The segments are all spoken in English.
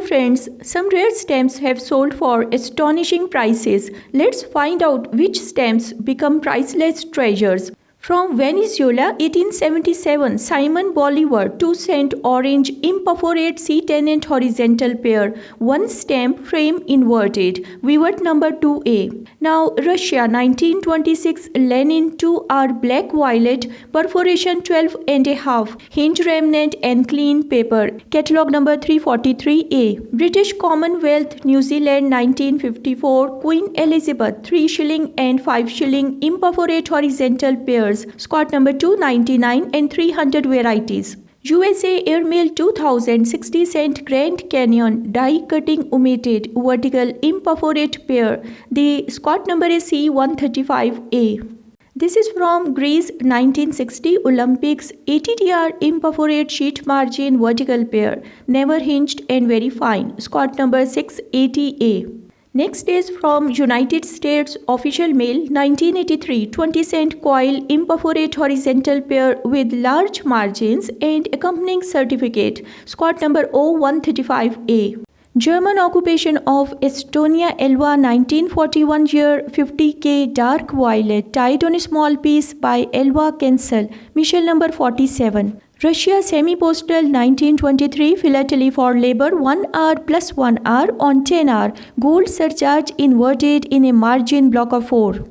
friends, some rare stamps have sold for astonishing prices. Let's find out which stamps become priceless treasures. From Venezuela, 1877, Simon Bolivar, 2-cent orange imperforate C-tenant horizontal pair, 1 stamp frame inverted, viewed number 2A. Now, Russia, 1926, Lenin 2R black violet, perforation 12.5, hinge remnant and clean paper, catalog number 343A. British Commonwealth, New Zealand, 1954, Queen Elizabeth, 3 shilling and 5 shilling imperforate horizontal pairs, Scott number 299 and 300 varieties. USA Airmail 2000 60-cent Grand Canyon die cutting omitted vertical imperforate pair. The Scott number is C135A. This is from Greece 1960 Olympics 80 imperforate sheet margin vertical pair, never hinged and very fine. Scott number 680A. Next is from United States Official Mail 1983 20-cent coil imperforate horizontal pair with large margins and accompanying certificate, Scott number 0135A. German occupation of Estonia Elva 1941 year 50K dark violet tied on a small piece by Elva Kensel, Michel number 47. Russia semi-postal 1923 philately for labor 1 hour plus 1 hour on 10 hour, gold surcharge inverted in a margin block of 4.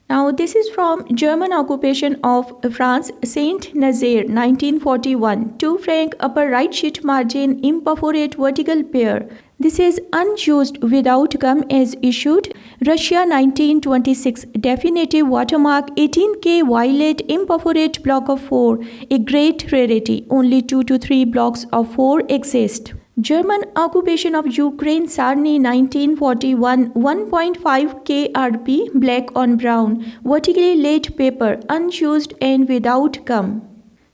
Now this is from German occupation of France, Saint Nazaire 1941, 2 franc upper right sheet margin imperforate vertical pair. This is unused without gum as issued. Russia 1926 definitive watermark 18K violet imperforate block of 4, a great rarity. Only 2 to 3 blocks of 4 exist. German occupation of Ukraine Sarny 1941 1.5 KRP black on brown vertically laid paper unused and without gum.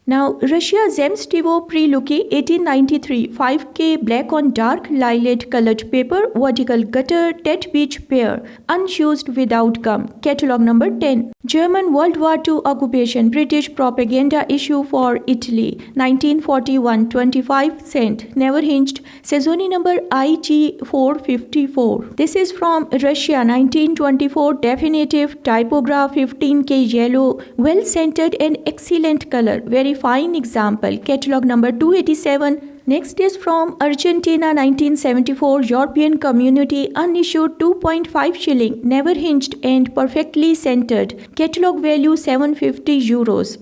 Now Russia Zemstivo Preluki 1893 5K black on dark lilac colored paper vertical gutter Tet Beach pair unused without gum, catalog number 10. German World War II occupation British propaganda issue for Italy 1941 25 cent never hinged, Sezzoni number IG 454. This is from Russia 1924 definitive typograph 15K yellow well centered and excellent color, very fine example, catalog number 287. Next is from Argentina 1974 European Community unissued 2.5 shilling never hinged and perfectly centered, catalog value 750 euros.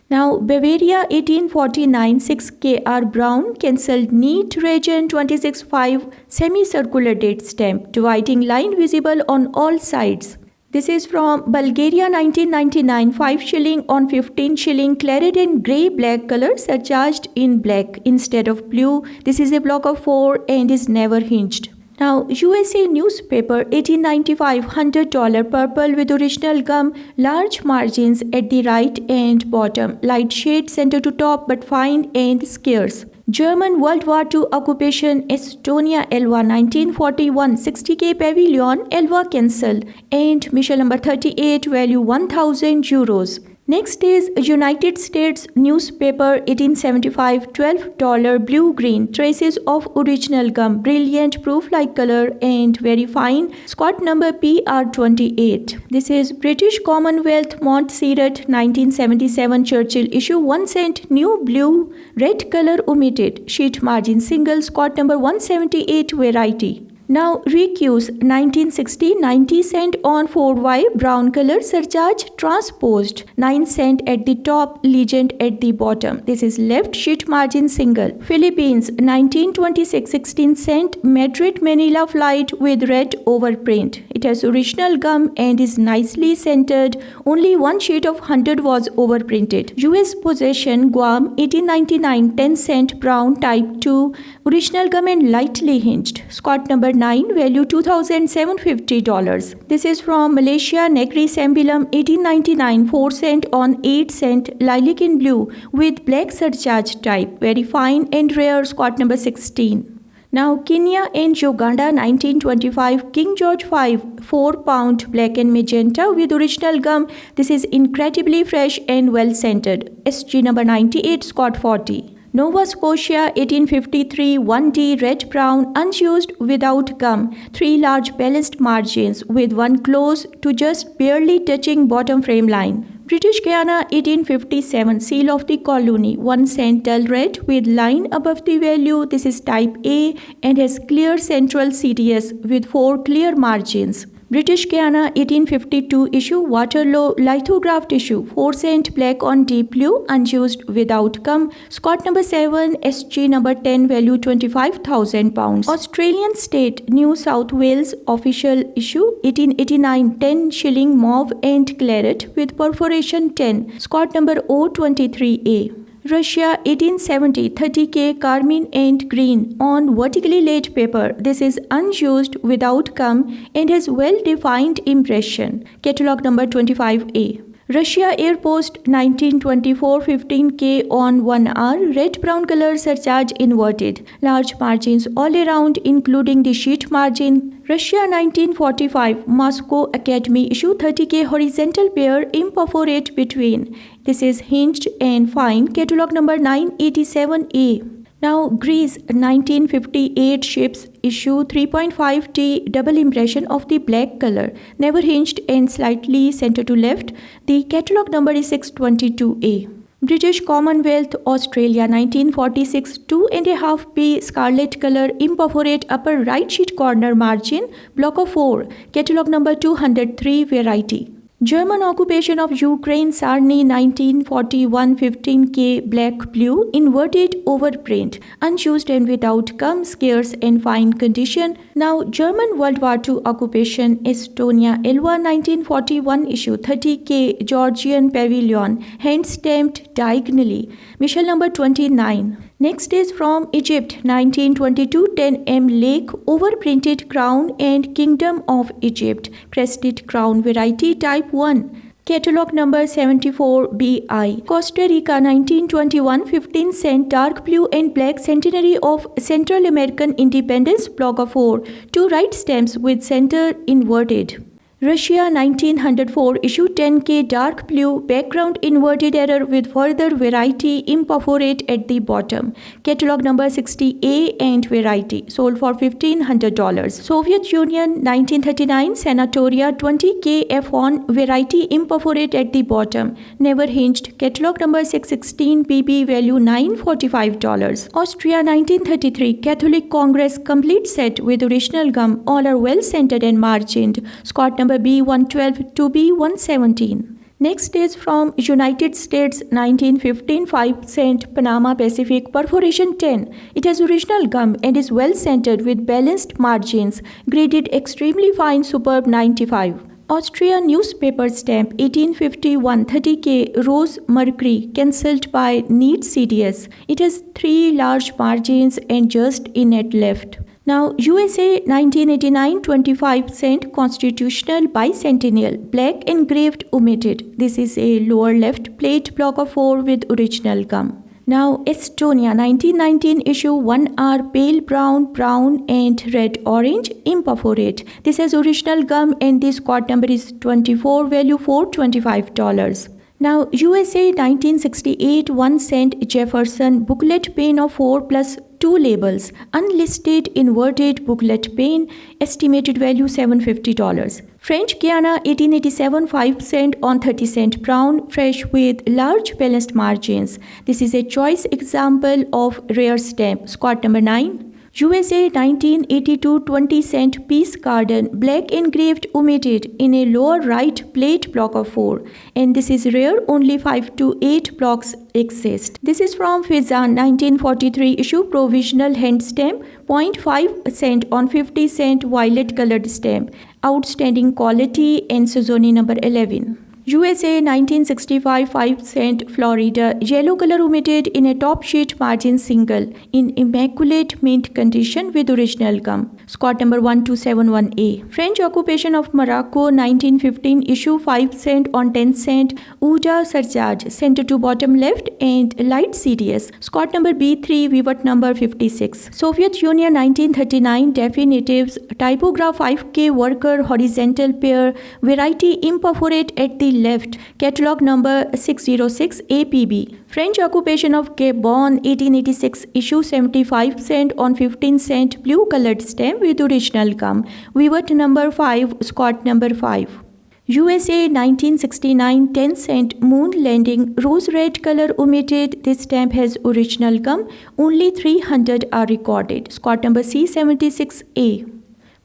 Now Bavaria 1849 6KR brown cancelled neat region 26.5 semicircular date stamp, dividing line visible on all sides. This is from Bulgaria 1999 5 shilling on 15 shilling claret and grey black color surcharged in black instead of blue. This is a block of 4 and is never hinged. Now USA newspaper 1895 $100 purple with original gum, large margins at the right and bottom, light shade center to top but fine and scarce. German World War II occupation Estonia Elva 1941 60K pavilion Elva Kensel and Michel number 38 value 1000 euros. Next is United States newspaper 1875 $12 blue-green traces of original gum, brilliant proof-like color and very fine, Scott number PR28. This is British Commonwealth Montserrat 1977 Churchill issue 1 cent new blue red color omitted, sheet margin single, Scott number 178 variety. Now Recuse 1960 90 cent on 4Y brown color surcharge transposed 9 cent at the top, legend at the bottom. This is left sheet margin single. Philippines 1926 16 cent Madrid Manila flight with red overprint. It has original gum and is nicely centered. Only one sheet of 100 was overprinted. US possession Guam 1899 10 cent brown type 2 original gum and lightly hinged. Scott number 9 value $2,750. This is from Malaysia Negri Sembulum 1899 4 cent on 8 cent lilac in blue with black surcharge type, very fine and rare, Scott number 16. Now Kenya and Uganda 1925 King George V 4 pound black and magenta with original gum. This is incredibly fresh and well scented. SG number 98, Scott 40. Nova Scotia 1853 1D red brown unused without gum, 3 large balanced margins with one close to just barely touching bottom frame line. British Guiana 1857 seal of the colony, 1 cent dull red with line above the value. This is type A and has clear central CDS with 4 clear margins. British Guiana 1852 issue Waterloo lithographed issue, 4 cent black on deep blue unused without gum. Scott number 7 SG number 10 value £25,000. Australian state New South Wales official issue 1889 10 shilling mauve and claret with perforation 10. Scott number O23A. Russia 1870 30K carmine and green on vertically laid paper. This is unused without gum and has well defined impression. Catalog number 25A. Russia Air Post 1924 15K on 1 hour, red brown color surcharge inverted, large margins all around including the sheet margin. Russia 1945 Moscow Academy issue 30K horizontal pair imperforate between. This is hinged and fine. Catalog number 987A. Now Greece 1958 ships issue 3.5T double impression of the black color, never hinged and slightly center to left. The catalog number is 622A. British Commonwealth Australia 1946 2.5P scarlet color imperforate upper right sheet corner margin, block of 4, catalog number 203 variety. German occupation of Ukraine Sarny 1941 15K black blue inverted overprint, unused and without gum, scarce and fine condition. Now German World War II occupation Estonia Elva 1941 issue 30K Georgian pavilion hand stamped diagonally, Michel number 29. Next is from Egypt 1922 10M lake overprinted crown and Kingdom of Egypt crested crown variety type 1. Catalog number 74BI. Costa Rica 1921 15 cent dark blue and black centenary of Central American independence, block of 4, 2 right stamps with center inverted. Russia 1904 issue 10K dark blue background inverted error with further variety imperforate at the bottom. Catalog number 60A and variety sold for $1,500. Soviet Union 1939 Sanatoria 20K F1 variety imperforate at the bottom, never hinged. Catalog number 616 PB value $945. Austria 1933 Catholic Congress complete set with original gum, all are well centered and margined. Scott number B112 to B117. Next is from United States 1915 5 cent Panama Pacific perforation 10. It has original gum and is well centered with balanced margins, graded extremely fine superb 95. Austria newspaper stamp 1851 30K Rose Mercury cancelled by neat CDS. It has 3 large margins and just in at left. Now USA 1989 25 cent constitutional bicentennial black engraved omitted. This is a lower left plate, block of 4 with original gum. Now Estonia 1919 issue 1 hour pale brown, brown and red orange imperforate. This has original gum and this code number is 24 value $425. Now USA 1968 1 cent Jefferson booklet pane of 4 plus 2 labels, unlisted inverted booklet pane, estimated value $750. French Guiana 1887 5 cent on 30 cent brown, fresh with large balanced margins. This is a choice example of rare stamp, squad number 9. USA 1982 20 cent Peace Garden black engraved omitted in a lower right plate, block of 4, and this is rare, only 5 to 8 blocks exist. This is from Fizan 1943 issue provisional hand stamp 0.5 cent on 50 cent violet colored stamp, outstanding quality and Suzoni number 11. USA 1965 5 cent Florida yellow color omitted in a top sheet margin single in immaculate mint condition with original gum. Scott number 1271A. French occupation of Morocco 1915 issue 5 cent on 10 cent Ouija surcharge center to bottom left and light CDS. Scott number B3 vivat number 56. Soviet Union 1939 definitives typograph 5K worker horizontal pair variety imperforate at the left. Catalog number 606 APB. French occupation of Gabon 1886 issue 75 cent on 15 cent blue colored stamp with original gum. Vivat number 5, Scott number 5. USA 1969 10 cent moon landing rose red color omitted. This stamp has original gum. Only 300 are recorded. Scott number C76A.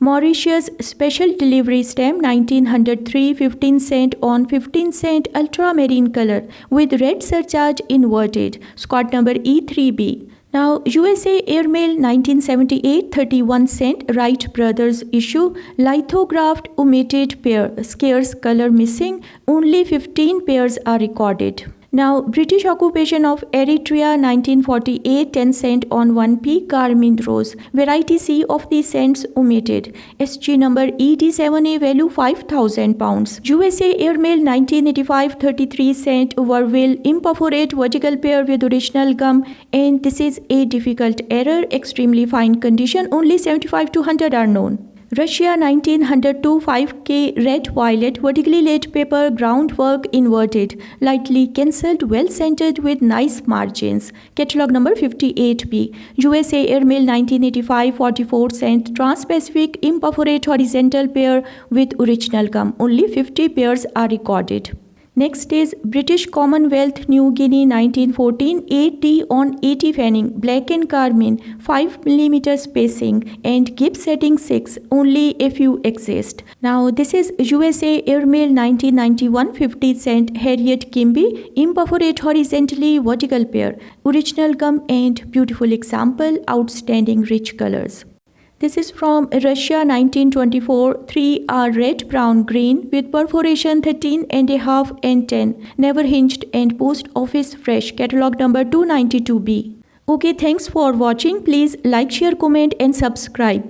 Mauritius special delivery stamp 1903 15 cent on 15 cent ultramarine color with red surcharge inverted. Scott number E3B. Now, USA Airmail 1978 31 cent Wright Brothers issue lithographed omitted pair scarce color missing. Only 15 pairs are recorded. Now, British occupation of Eritrea 1948 10 cent on 1p carmine rose. Variety C of the cents omitted. SG number ED7A value 5,000 pounds. USA Airmail 1985 33 cent Verville imperforate vertical pair with original gum, and this is a difficult error, extremely fine condition, only 75 to 100 are known. Russia 1902 5K red violet vertically laid paper groundwork inverted, lightly cancelled, well centered with nice margins. Catalog number 58B. USA Airmail 1985 44 cent Trans-Pacific imperforate horizontal pair with original gum. Only 50 pairs are recorded. Next is British Commonwealth New Guinea 1914 8D on 80 fanning, black and carmine, 5 mm spacing and Gibbs setting 6, only a few exist. Now this is USA Airmail 1991 50 cent Harriet Kimby, imperforate horizontally vertical pair, original gum and beautiful example, outstanding rich colors. This is from Russia 1924 3 are red brown green with perforation 13.5 and 10, never hinged and post office fresh. Catalog number 292B. Okay, thanks for watching. Please like, share, comment and subscribe.